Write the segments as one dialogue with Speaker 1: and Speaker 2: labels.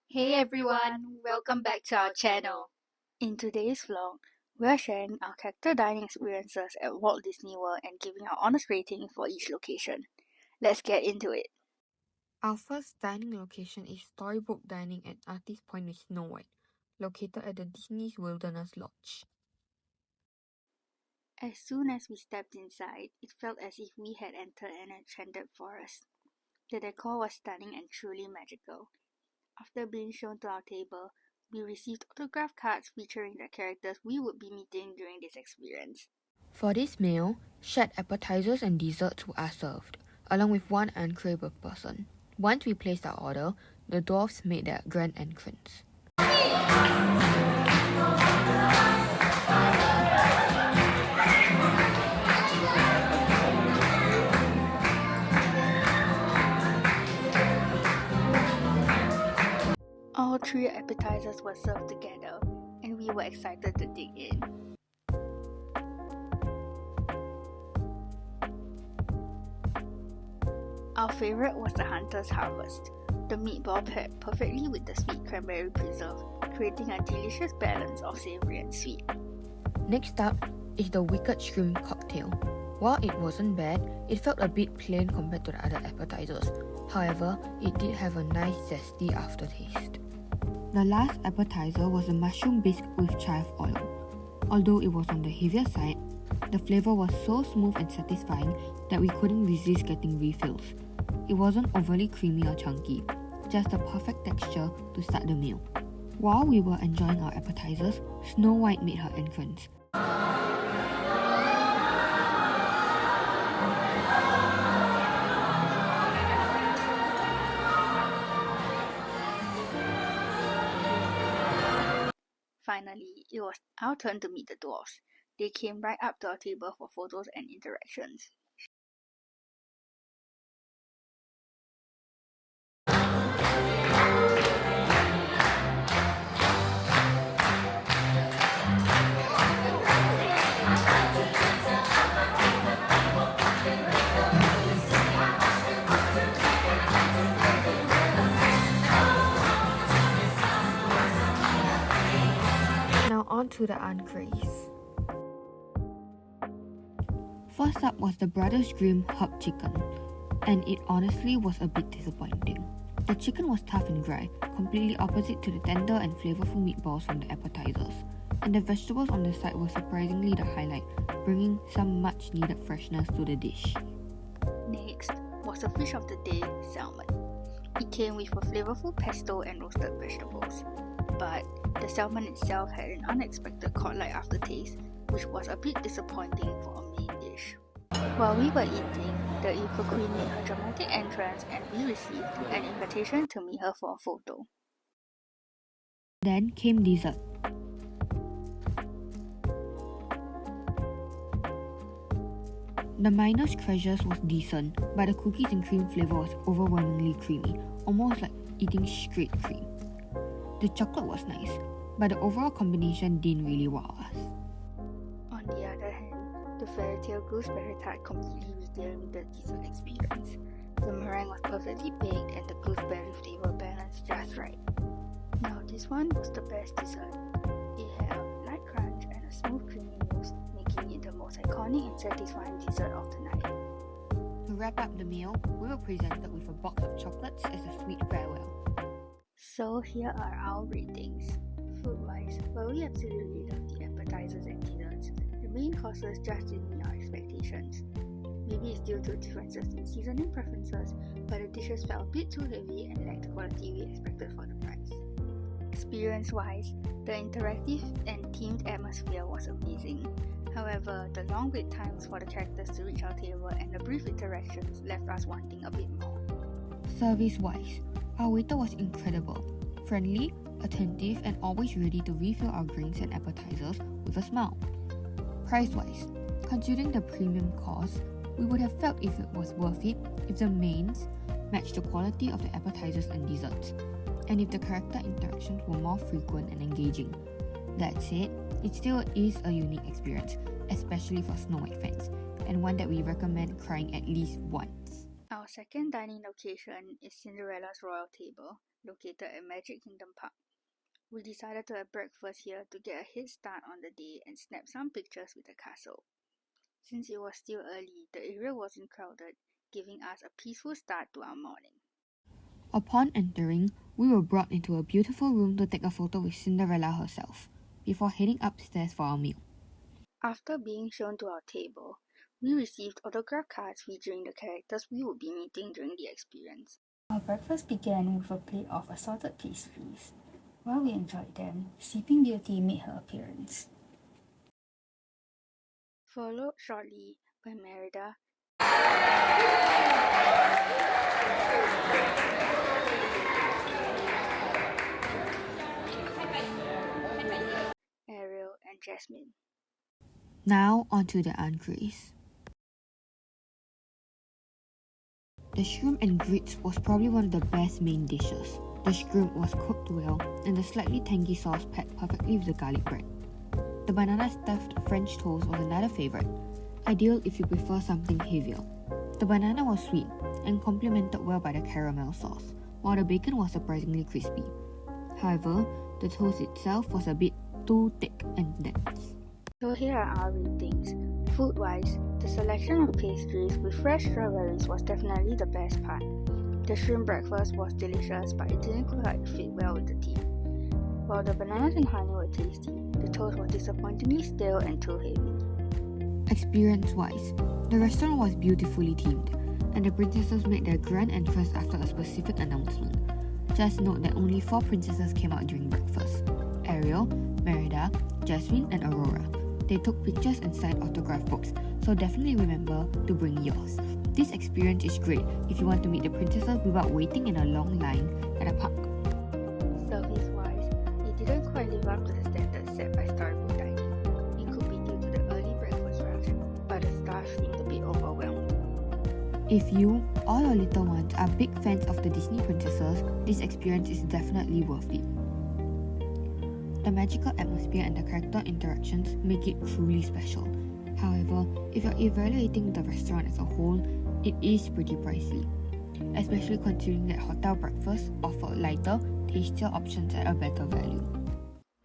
Speaker 1: Hey everyone, welcome back to our channel. In today's vlog, we are sharing our character dining experiences at Walt Disney World and giving our honest rating for each location. Let's get into it.
Speaker 2: Our first dining location is Storybook Dining at Artist Point with Snow White, located at the Disney's Wilderness Lodge.
Speaker 1: As soon as we stepped inside, it felt as if we had entered an enchanted forest. The decor was stunning and truly magical. After being shown to our table, we received autograph cards featuring the characters we would be meeting during this experience.
Speaker 2: For this meal, shared appetizers and desserts are served, along with one entree per person. Once we placed our order, the dwarfs made their grand entrance.
Speaker 1: All three appetizers were served together, and we were excited to dig in. Our favorite was the Hunter's Harvest. The meatball paired perfectly with the sweet cranberry preserve, creating a delicious balance of savory and sweet.
Speaker 2: Next up is the Wicked Shrimp Cocktail. While it wasn't bad, it felt a bit plain compared to the other appetizers. However, it did have a nice zesty aftertaste. The last appetizer was a mushroom bisque with chive oil. Although it was on the heavier side, the flavor was so smooth and satisfying that we couldn't resist getting refills. It wasn't overly creamy or chunky, just the perfect texture to start the meal. While we were enjoying our appetizers, Snow White made her entrance.
Speaker 1: Finally, it was our turn to meet the dwarfs. They came right up to our table for photos and interactions.
Speaker 2: Now on to the entrees. First up was the Brothers Grimm herb chicken, and it honestly was a bit disappointing. The chicken was tough and dry, completely opposite to the tender and flavorful meatballs from the appetizers. And the vegetables on the side were surprisingly the highlight, bringing some much needed freshness to the dish.
Speaker 1: Next was the fish of the day, salmon. It came with a flavorful pesto and roasted vegetables, but the salmon itself had an unexpected cod-like aftertaste, which was a bit disappointing for a main dish. While we were eating, the evil queen made her dramatic entrance and we received an invitation to meet her for a photo.
Speaker 2: Then came dessert. The Miner's Treasures was decent, but the cookies and cream flavor was overwhelmingly creamy, almost like eating straight cream. The chocolate was nice, but the overall combination didn't really wow us.
Speaker 1: On the other hand, the fairy tale gooseberry tart completely redeemed the dessert experience. The meringue was perfectly baked and the gooseberry flavor balanced just right. Now this one was the best dessert. It had a light crunch and a smooth creamy mousse, making it the most iconic and satisfying dessert of the night.
Speaker 2: To wrap up the meal, we were presented with a box of chocolates as a sweet farewell.
Speaker 1: So here are our ratings. Food-wise, while we absolutely loved the appetizers and desserts, the main courses just didn't meet our expectations. Maybe it's due to differences in seasoning preferences, but the dishes felt a bit too heavy and lacked the quality we expected for the price. Experience-wise, the interactive and themed atmosphere was amazing. However, the long wait times for the characters to reach our table and the brief interactions left us wanting a bit more.
Speaker 2: Service-wise, our waiter was incredible, friendly, attentive, and always ready to refill our drinks and appetizers with a smile. Price-wise, considering the premium cost, we would have felt if it was worth it if the mains matched the quality of the appetizers and desserts, and if the character interactions were more frequent and engaging. That said, it still is a unique experience, especially for Snow White fans, and one that we recommend trying at least once.
Speaker 1: Our second dining location is Cinderella's Royal Table, located at Magic Kingdom Park. We decided to have breakfast here to get a head start on the day and snap some pictures with the castle. Since it was still early, the area wasn't crowded, giving us a peaceful start to our morning.
Speaker 2: Upon entering, we were brought into a beautiful room to take a photo with Cinderella herself, before heading upstairs for our meal.
Speaker 1: After being shown to our table, we received autograph cards featuring the characters we would be meeting during the experience. Our breakfast began with a plate of assorted pastries. While we enjoyed them, Sleeping Beauty made her appearance, followed shortly by Merida, Ariel, and Jasmine.
Speaker 2: Now onto the entrees. The shrimp and grits was probably one of the best main dishes. The shrimp was cooked well, and the slightly tangy sauce paired perfectly with the garlic bread. The banana stuffed French toast was another favourite, ideal if you prefer something heavier. The banana was sweet and complemented well by the caramel sauce, while the bacon was surprisingly crispy. However, the toast itself was a bit too thick and dense.
Speaker 1: So here are our ratings. Food-wise, the selection of pastries with fresh strawberries was definitely the best part. The shrimp breakfast was delicious, but it didn't quite fit well with the tea. While the bananas and honey were tasty, the toast was disappointingly stale and too heavy.
Speaker 2: Experience-wise, the restaurant was beautifully themed, and the princesses made their grand entrance after a specific announcement. Just note that only 4 princesses came out during breakfast: Ariel, Merida, Jasmine, and Aurora. They took pictures and signed autograph books, so definitely remember to bring yours. This experience is great if you want to meet the princesses without waiting in a long line at a park.
Speaker 1: Service-wise, it didn't quite live up to the standards set by Storybook Dining. It could be due to the early breakfast rush, but the staff seemed a bit overwhelmed.
Speaker 2: If you or your little ones are big fans of the Disney princesses, this experience is definitely worth it. The magical atmosphere and the character interactions make it truly special. However, if you're evaluating the restaurant as a whole, it is pretty pricey, especially considering that hotel breakfasts offer lighter, tastier options at a better value.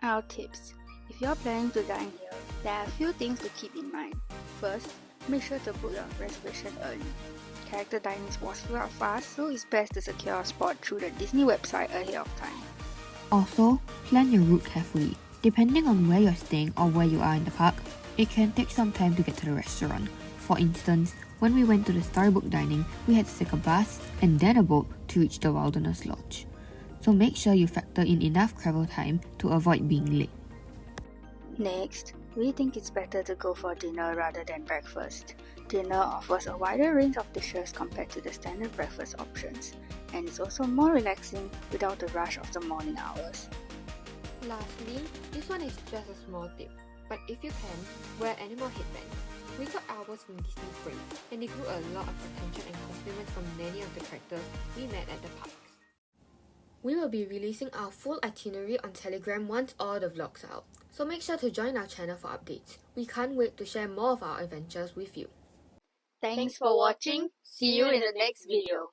Speaker 1: Our tips. If you're planning to dine here, there are a few things to keep in mind. First, make sure to book your reservation early. Character dining was filled up fast, so it's best to secure a spot through the Disney website ahead of time.
Speaker 2: Also, plan your route carefully. Depending on where you're staying or where you are in the park, it can take some time to get to the restaurant. For instance, when we went to the Storybook Dining, we had to take a bus and then a boat to reach the Wilderness Lodge. So make sure you factor in enough travel time to avoid being late.
Speaker 1: Next, we think it's better to go for dinner rather than breakfast. Dinner offers a wider range of dishes compared to the standard breakfast options, and it's also more relaxing without the rush of the morning hours.
Speaker 2: Lastly, this one is just a small tip, but if you can, wear animal headbands. We got ours from Disney Spring, and they drew a lot of attention and compliments from many of the characters we met at the parks. We will be releasing our full itinerary on Telegram once all the vlogs are out, so make sure to join our channel for updates. We can't wait to share more of our adventures with you.
Speaker 1: Thanks for watching. See you in the next video.